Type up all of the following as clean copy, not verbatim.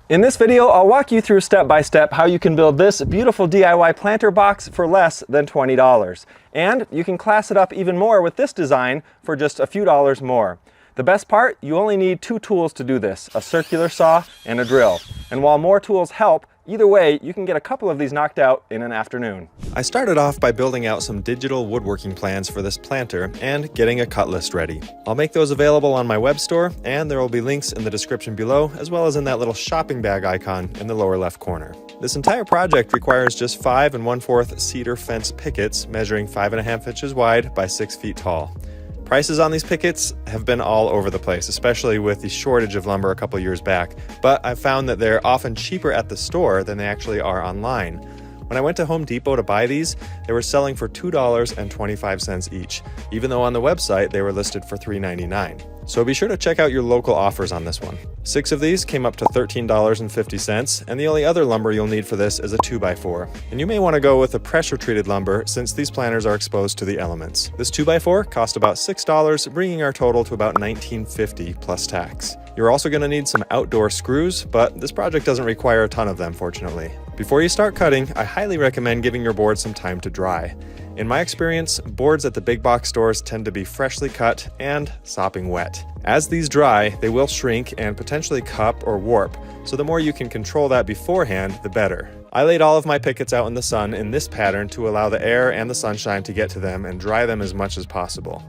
In this video, I'll walk you through step by step how you can build this beautiful DIY planter box for less than $20. And you can class it up even more with this design for just a few dollars more. The best part, you only need two tools to do this, a circular saw and a drill. And while more tools help, either way, you can get a couple of these knocked out in an afternoon. I started off by building out some digital woodworking plans for this planter and getting a cut list ready. I'll make those available on my web store, and there will be links in the description below, as well as in that little shopping bag icon in the lower left corner. This entire project requires just 5 1/4 cedar fence pickets measuring 5.5 inches wide by 6 feet tall. Prices on these pickets have been all over the place, especially with the shortage of lumber a couple years back, but I've found that they're often cheaper at the store than they actually are online. When I went to Home Depot to buy these, they were selling for $2.25 each, even though on the website they were listed for $3.99. So be sure to check out your local offers on this one. 6 of these came up to $13.50, and the only other lumber you'll need for this is a 2x4. And you may want to go with a pressure-treated lumber since these planters are exposed to the elements. This 2x4 cost about $6, bringing our total to about $19.50 plus tax. You're also going to need some outdoor screws, but this project doesn't require a ton of them, fortunately. Before you start cutting, I highly recommend giving your board some time to dry. In my experience, boards at the big box stores tend to be freshly cut and sopping wet. As these dry, they will shrink and potentially cup or warp, so the more you can control that beforehand, the better. I laid all of my pickets out in the sun in this pattern to allow the air and the sunshine to get to them and dry them as much as possible.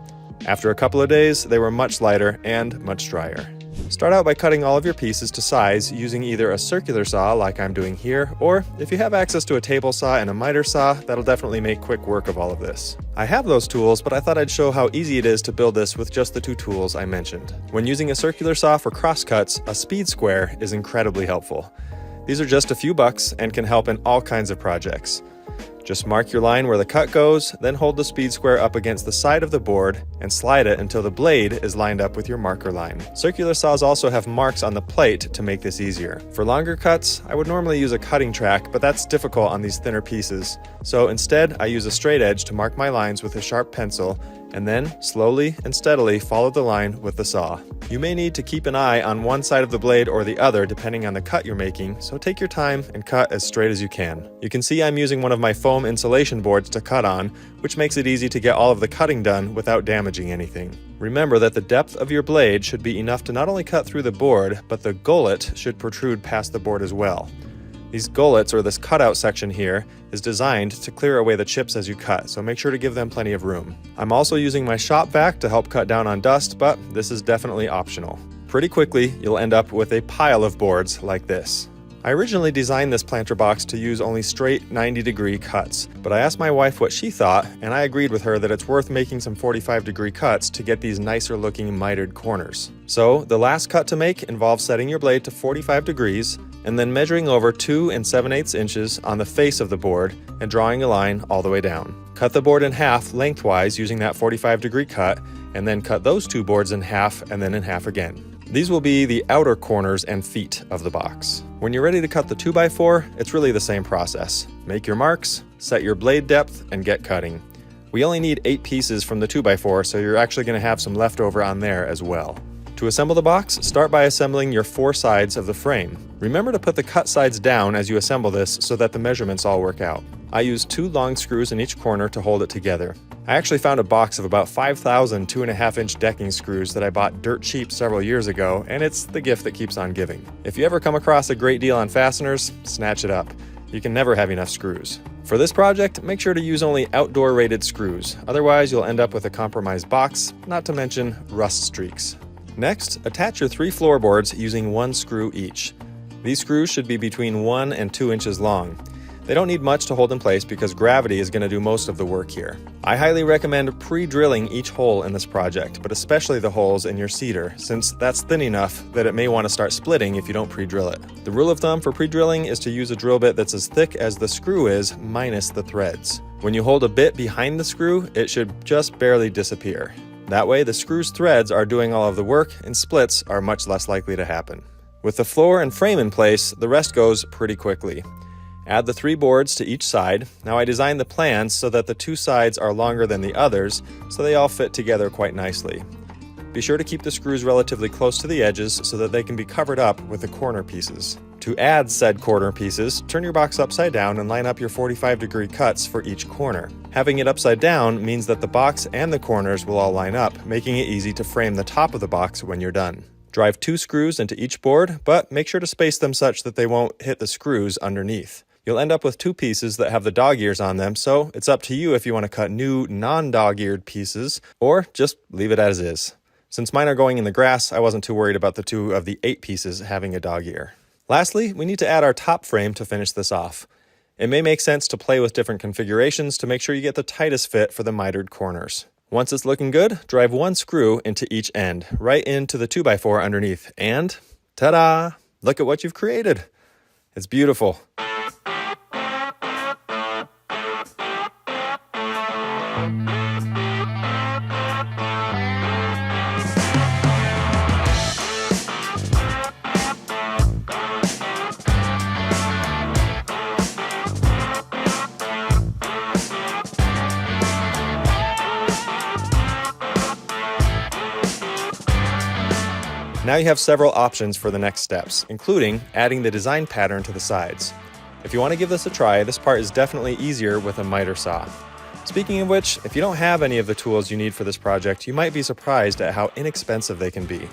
After a couple of days, they were much lighter and much drier. Start out by cutting all of your pieces to size using either a circular saw like I'm doing here, or if you have access to a table saw and a miter saw, that'll definitely make quick work of all of this. I have those tools, but I thought I'd show how easy it is to build this with just the two tools I mentioned. When using a circular saw for crosscuts, a speed square is incredibly helpful. These are just a few bucks and can help in all kinds of projects. Just mark your line where the cut goes, then hold the speed square up against the side of the board and slide it until the blade is lined up with your marker line. Circular saws also have marks on the plate to make this easier. For longer cuts, I would normally use a cutting track, but that's difficult on these thinner pieces. So instead, I use a straight edge to mark my lines with a sharp pencil, and then slowly and steadily follow the line with the saw. You may need to keep an eye on one side of the blade or the other depending on the cut you're making, so take your time and cut as straight as you can. You can see I'm using one of my foam insulation boards to cut on, which makes it easy to get all of the cutting done without damaging anything. Remember that the depth of your blade should be enough to not only cut through the board, but the gullet should protrude past the board as well. These gullets, or this cutout section here, is designed to clear away the chips as you cut, so make sure to give them plenty of room. I'm also using my shop vac to help cut down on dust, but this is definitely optional. Pretty quickly, you'll end up with a pile of boards like this. I originally designed this planter box to use only straight 90-degree cuts, but I asked my wife what she thought, and I agreed with her that it's worth making some 45-degree cuts to get these nicer looking mitered corners. So the last cut to make involves setting your blade to 45 degrees, and then measuring over 2 7/8 inches on the face of the board and drawing a line all the way down. Cut the board in half lengthwise using that 45-degree cut, and then cut those two boards in half and then in half again. These will be the outer corners and feet of the box. When you're ready to cut the 2x4, it's really the same process. Make your marks, set your blade depth, and get cutting. We only need 8 pieces from the 2x4, so you're actually going to have some left over on there as well. To assemble the box, start by assembling your 4 sides of the frame. Remember to put the cut sides down as you assemble this so that the measurements all work out. I used 2 long screws in each corner to hold it together. I actually found a box of about 5,000 2.5-inch decking screws that I bought dirt cheap several years ago, and it's the gift that keeps on giving. If you ever come across a great deal on fasteners, snatch it up. You can never have enough screws. For this project, make sure to use only outdoor rated screws, otherwise you'll end up with a compromised box, not to mention rust streaks. Next, attach your 3 floorboards using 1 screw each. These screws should be between 1 and 2 inches long. They don't need much to hold in place because gravity is going to do most of the work here. I highly recommend pre-drilling each hole in this project, but especially the holes in your cedar, since that's thin enough that it may want to start splitting if you don't pre-drill it. The rule of thumb for pre-drilling is to use a drill bit that's as thick as the screw is minus the threads. When you hold a bit behind the screw, it should just barely disappear. That way the screw's threads are doing all of the work and splits are much less likely to happen. With the floor and frame in place, the rest goes pretty quickly. Add the 3 boards to each side. Now I designed the plans so that the 2 sides are longer than the others, so they all fit together quite nicely. Be sure to keep the screws relatively close to the edges so that they can be covered up with the corner pieces. To add said corner pieces, turn your box upside down and line up your 45-degree cuts for each corner. Having it upside down means that the box and the corners will all line up, making it easy to frame the top of the box when you're done. Drive 2 screws into each board, but make sure to space them such that they won't hit the screws underneath. You'll end up with 2 pieces that have the dog ears on them, so it's up to you if you want to cut new non-dog-eared pieces, or just leave it as is. Since mine are going in the grass, I wasn't too worried about the 2 of the 8 pieces having a dog ear. Lastly, we need to add our top frame to finish this off. It may make sense to play with different configurations to make sure you get the tightest fit for the mitered corners. Once it's looking good, drive 1 screw into each end, right into the 2x4 underneath, and ta-da! Look at what you've created. It's beautiful. Now you have several options for the next steps, including adding the design pattern to the sides. If you want to give this a try, this part is definitely easier with a miter saw. Speaking of which, if you don't have any of the tools you need for this project, you might be surprised at how inexpensive they can be.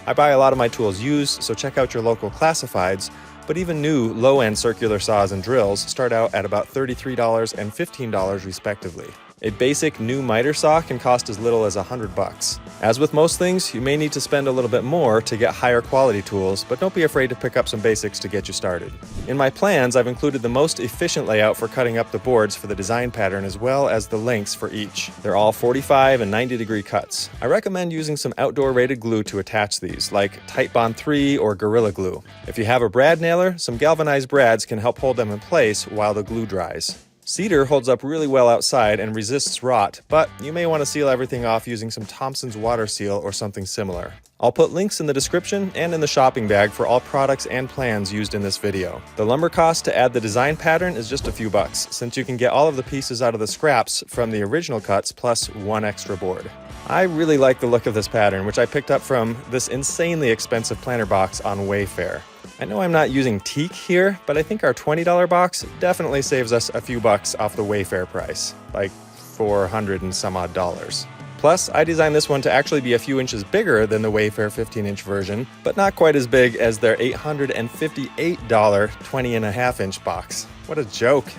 I buy a lot of my tools used, so check out your local classifieds, but even new low-end circular saws and drills start out at about $33 and $15 respectively. A basic new miter saw can cost as little as $100. As with most things, you may need to spend a little bit more to get higher quality tools, but don't be afraid to pick up some basics to get you started. In my plans, I've included the most efficient layout for cutting up the boards for the design pattern as well as the lengths for each. They're all 45 and 90-degree cuts. I recommend using some outdoor rated glue to attach these, like Titebond 3 or Gorilla Glue. If you have a brad nailer, some galvanized brads can help hold them in place while the glue dries. Cedar holds up really well outside and resists rot, but you may want to seal everything off using some Thompson's water seal or something similar. I'll put links in the description and in the shopping bag for all products and plans used in this video. The lumber cost to add the design pattern is just a few bucks, since you can get all of the pieces out of the scraps from the original cuts plus 1 extra board. I really like the look of this pattern, which I picked up from this insanely expensive planter box on Wayfair. I know I'm not using teak here, but I think our $20 box definitely saves us a few bucks off the Wayfair price, like $400 and some odd dollars. Plus, I designed this one to actually be a few inches bigger than the Wayfair 15-inch version, but not quite as big as their $858 20.5-inch box. What a joke.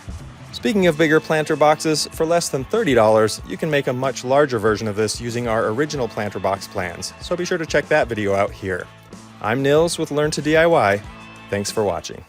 Speaking of bigger planter boxes, for less than $30, you can make a much larger version of this using our original planter box plans, so be sure to check that video out here. I'm Nils with Learn to DIY. Thanks for watching.